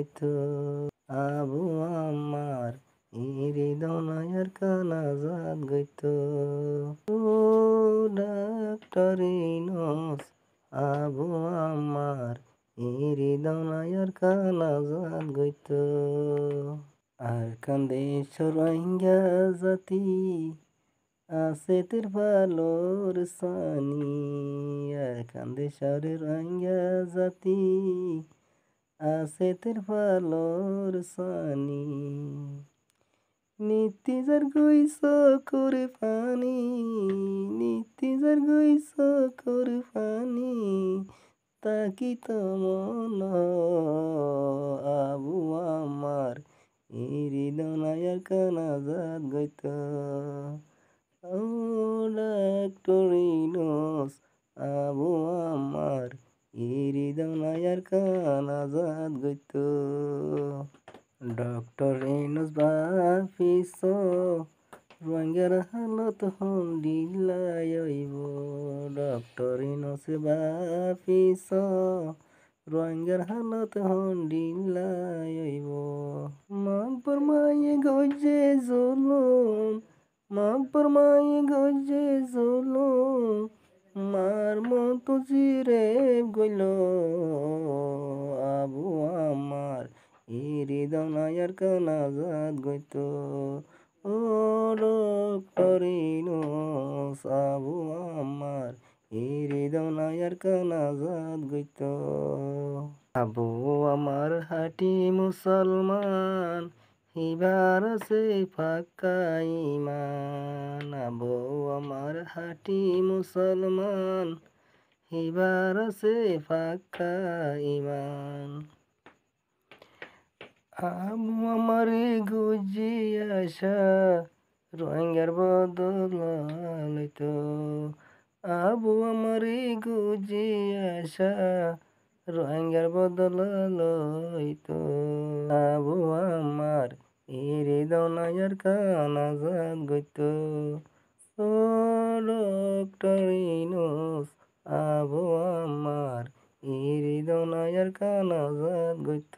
গইত আবু আমার হৃদয়ের কানাজাত গইত ও ডাক্তার ইউনূস আবু আমার হৃদয়ের কানাজাত গইত আর কান্দে রোহিঙ্গা জাতি আছে তের ভালোর সানি আর কান্দে রোহিঙ্গা জাতি আছে তের ভালোর সানি নীতিজার গইস করে পানি নীতিজার গইস করে পানি তাকি তো মন আবু আমার হৃদয়ের কানাজাত গইত ও ডাক্তার ইউনূস আবু আমার হৃদয়ের কানাজাত গইত ডক্টর ইউনূস বাফিস রোহিঙ্গার হালত হন্ডিলাই হইব ডক্টর ইউনূস বাফিস রোহিঙ্গার হালত হন্ডিলাই হইব মাগবর মায়ে গজে জুলুম মাগবর মায়ে গজে জুলুম মার মতো জিরে গইল আবু আমার হৃদয়ের কানাজাত গইত ও ডক্টর ইউনূস আবু আমার হৃদয়ের কানাজাত গইত আবু আমার হাটি মুসলমান হিবার আছে ফাঁকা ইমান আবু আমার হাটি মুসলমান হিবার আছে ফাঁকা ইমান আবু আমার গুজি আশা রোহিঙ্গার বদল লইতো আবু আমার গুজি আশা রোহিঙ্গার বদল লইতো আবু আমার হৃদয়ের কানাজাত গইত ও ডক্টর ইউনূস আবু আমার হৃদয়ের কানাজাত গইত।